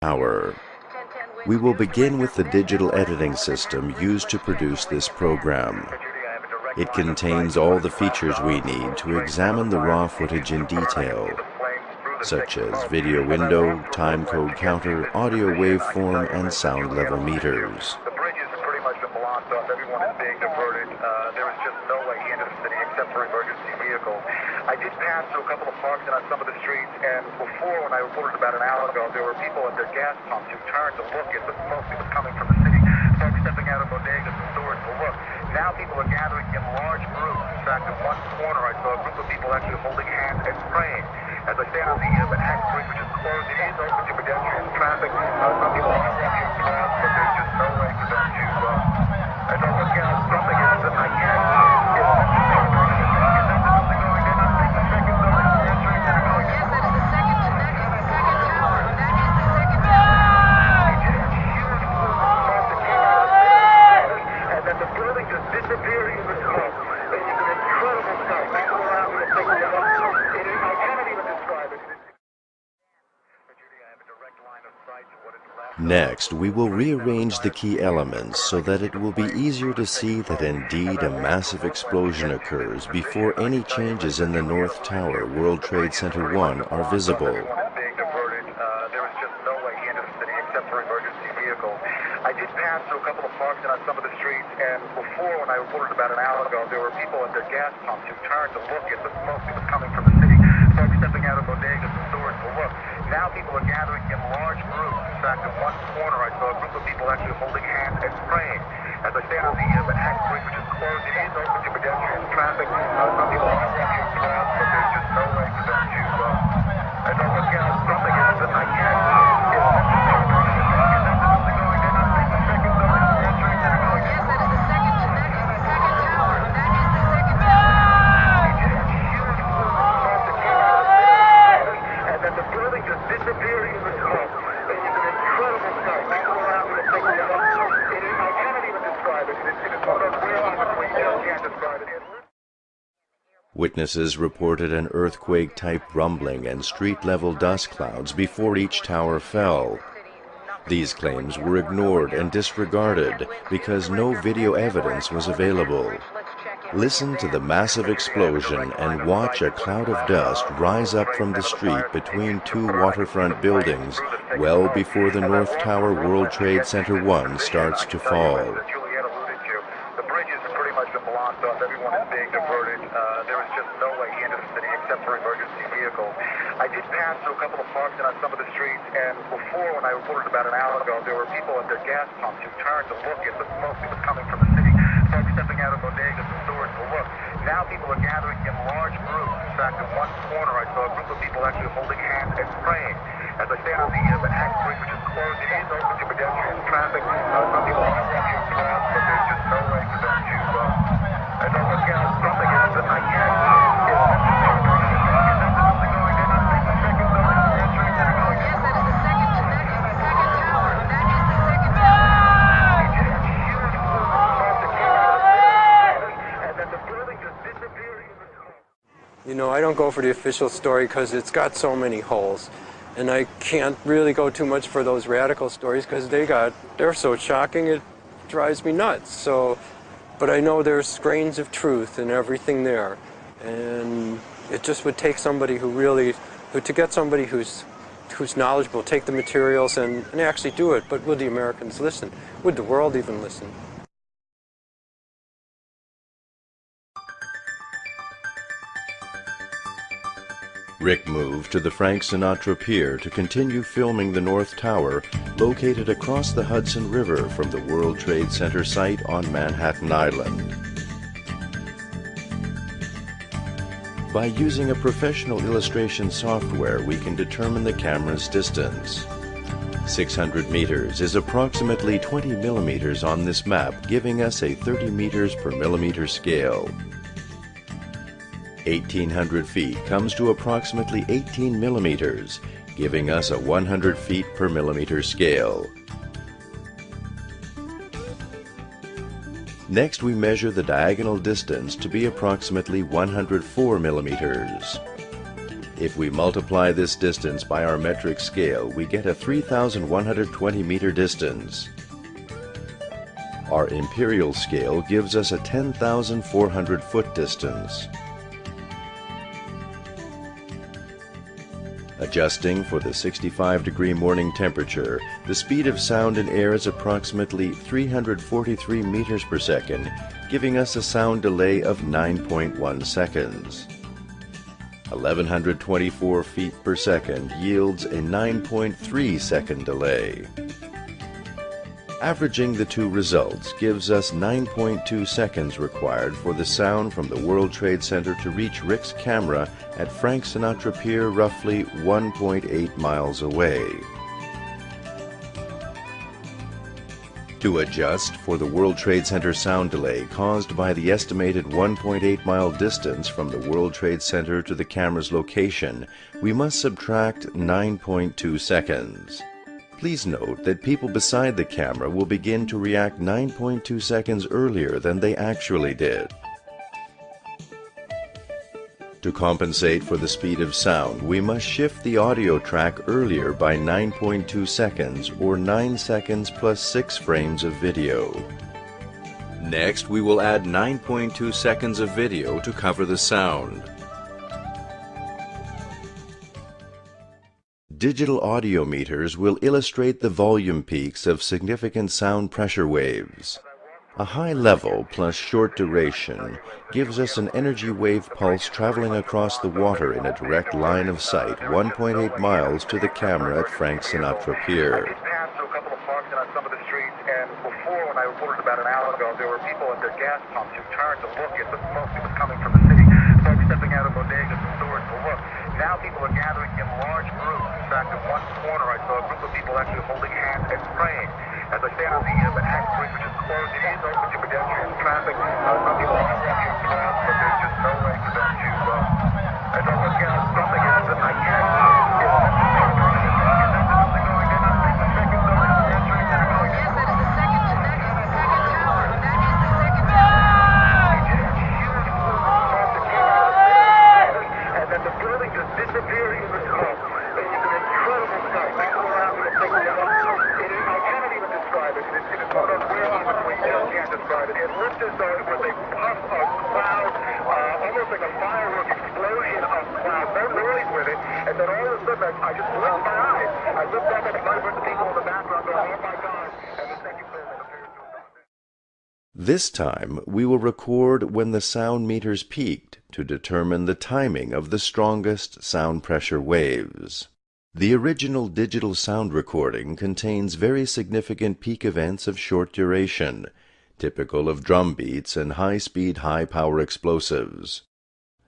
Tower. We will begin with the digital editing system used to produce this program. It contains all the features we need to examine the raw footage in detail, such as video window, time code counter, audio waveform, and sound level meters. The bridges have pretty much been blocked off. Everyone is being diverted. There is just no way into the city except for emergency vehicles. I did pass through a couple of parks and on some of the streets, and before, when I reported about an hour ago, there were people at their gas pumps who turned to look at the smoke that was coming from the city. Folks stepping out of bodegas and stores to look. Now people are gathering in large groups. In fact, in one corner, I saw a group of people actually holding hands and praying. As I stand on the Manhattan Bridge, which is closed, it is open to pedestrian traffic. Some people are walking across, but there's just no way for them to. I don't look out. Something is that I can't. Next, we will rearrange the key elements so that it will be easier to see that indeed a massive explosion occurs before any changes in the North Tower, World Trade Center 1 are visible. There is just no way into the city except for emergency vehicles. I did pass through a couple of parks and on some of the streets, and before, when I reported about an hour ago, there were people at their gas pumps who turned to look at the smoke that was coming from the city. Folks stepping out of bodegas and stores to look. Now people are gathering in large groups. In fact, in one corner, I saw a group of people actually holding hands and praying. As I stand on the Manhattan Bridge, which is closed, it is open to pedestrian traffic. Some people are walking across, but there's just no way for them to. I don't look out. Something is that I can't. Witnesses reported an earthquake-type rumbling and street-level dust clouds before each tower fell. These claims were ignored and disregarded because no video evidence was available. Listen to the massive explosion and watch a cloud of dust rise up from the street between two waterfront buildings well before the North Tower, World Trade Center 1 starts to fall. The bridges have pretty much been blocked off. Everyone is being diverted. There is just no way into the city except for emergency vehicles. I did pass through a couple of parks and on some of the streets, and before, when I reported about an hour ago, there were people at their gas pumps who turned to look at the smoke that was coming from the city. Folks stepping out of bodegas and stores to look. Now people are gathering in large groups. In fact, in one corner, I saw a group of people actually holding hands and praying. As I stand on the Manhattan Bridge, which is closed, it is open to pedestrian traffic. Some people are walking across, but there's just no way for them to. I don't look out. Something is that I can't. You know, I don't go for the official story because it's got so many holes. And I can't really go too much for those radical stories because they're so shocking it drives me nuts. So, but I know there's grains of truth in everything there. And it just would take somebody to get somebody who's knowledgeable, take the materials and actually do it. But would the Americans listen? Would the world even listen? Rick moved to the Frank Sinatra Pier to continue filming the North Tower, located across the Hudson River from the World Trade Center site on Manhattan Island. By using a professional illustration software, we can determine the camera's distance. 600 meters is approximately 20 millimeters on this map, giving us a 30 meters per millimeter scale. 1,800 feet comes to approximately 18 millimeters, giving us a 100 feet per millimeter scale. Next, we measure the diagonal distance to be approximately 104 millimeters. If we multiply this distance by our metric scale, we get a 3,120 meter distance. Our imperial scale gives us a 10,400 foot distance. Adjusting for the 65-degree morning temperature, the speed of sound in air is approximately 343 meters per second, giving us a sound delay of 9.1 seconds. 1,124 feet per second yields a 9.3 second delay. Averaging the two results gives us 9.2 seconds required for the sound from the World Trade Center to reach Rick's camera at Frank Sinatra Pier, roughly 1.8 miles away. To adjust for the World Trade Center sound delay caused by the estimated 1.8 mile distance from the World Trade Center to the camera's location, we must subtract 9.2 seconds. Please note that people beside the camera will begin to react 9.2 seconds earlier than they actually did. To compensate for the speed of sound, we must shift the audio track earlier by 9.2 seconds, or 9 seconds plus 6 frames of video. Next, we will add 9.2 seconds of video to cover the sound. Digital audio meters will illustrate the volume peaks of significant sound pressure waves. A high level plus short duration gives us an energy wave pulse traveling across the water in a direct line of sight 1.8 miles to the camera at Frank Sinatra Pier. I passed through a couple of parks and on some of the streets, and before, when I reported about an hour ago, there were people at their gas pumps who turned to look at the smoke that was coming from the city. Folks stepping out of bodegas and stores to look. Now people are gathering in large groups. In fact, in one corner I saw a group of people actually holding hands and praying. As I stand on the access bridge, which is closed, it is open to pedestrian traffic. Some people are walking around, but there's just no way for them to, as I look out, something is that I can't see. This time, we will record when the sound meters peaked to determine the timing of the strongest sound pressure waves. The original digital sound recording contains very significant peak events of short duration, typical of drum beats and high-speed, high-power explosives.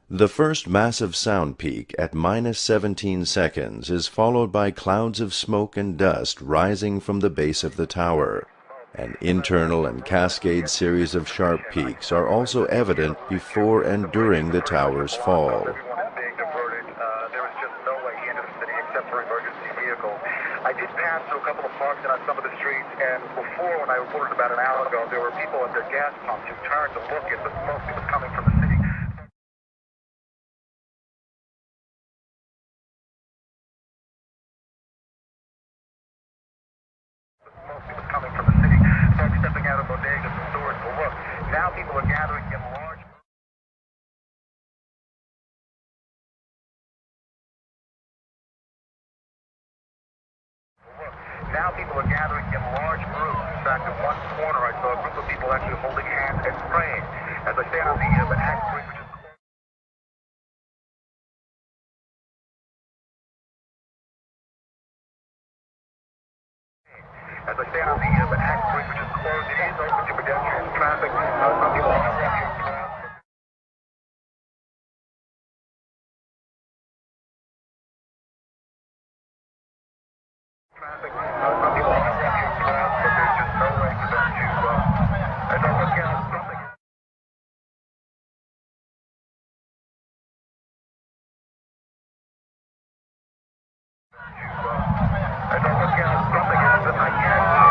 The first massive sound peak at -17 seconds is followed by clouds of smoke and dust rising from the base of the tower. An internal and cascade series of sharp peaks are also evident before and during the tower's fall. I did pass through a couple of parks and on some of the streets, and before, when I reported about an hour ago, there were people at their gas pumps who turned to look at the smoke that was coming from the city. Folks stepping out of bodegas and stores to look. Now people are gathering in large. Now people are gathering in large groups. In fact, in one corner I saw a group of people actually holding hands and praying. As I stand on the access bridge, which is as I stand on the access bridge, which is closed, it is open to pedestrian traffic. Some people are walking around. Traffic. Some people are walking around, but there's just no way for them to, as I look out, something. As I look out, something is that I can't see.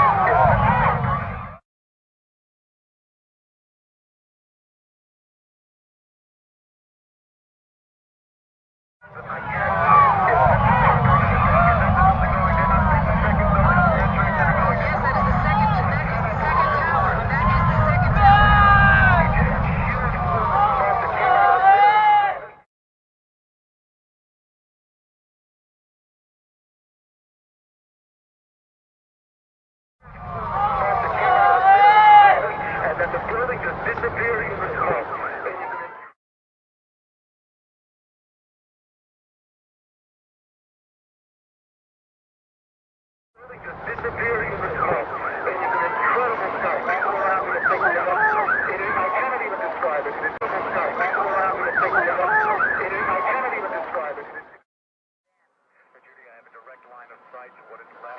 disappearing in the smoke. It is an incredible sight. People around me are picking it up. I cannot even describe it. It is an incredible sight. People around me are picking it up. I cannot even describe it.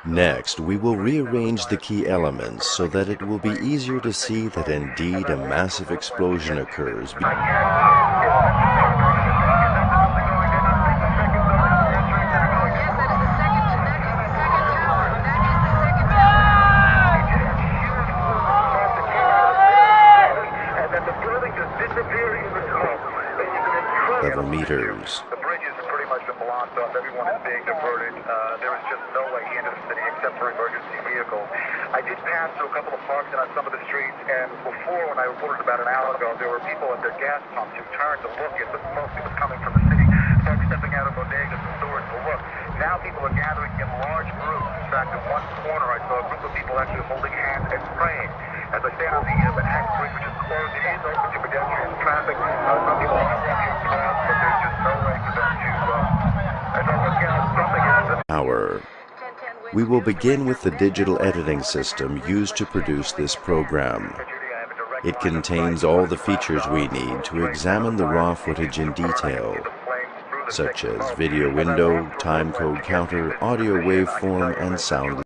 Next, we will rearrange the key elements so that it will be easier to see that indeed a massive explosion occurs. Several meters. The bridges have pretty much been blocked off. Everyone is being diverted. There is just no way into the city except for emergency vehicles. I did pass through a couple of parks and on some of the streets, and before, when I reported about an hour ago, there were people at their gas pumps who turned to look at the smoke that was coming from the city. Folks stepping out of bodegas and stores to look. Now people are gathering in large groups. In fact, in one corner, I saw a group of people actually holding hands and praying. As I stand on the Manhattan Street, which is closed, it is open to pedestrian traffic. Some people are walking across, but there's just no way for them to look out. Something is Hour. We will begin with the digital editing system used to produce this program. It contains all the features we need to examine the raw footage in detail, such as video window, time code counter, audio waveform, and sound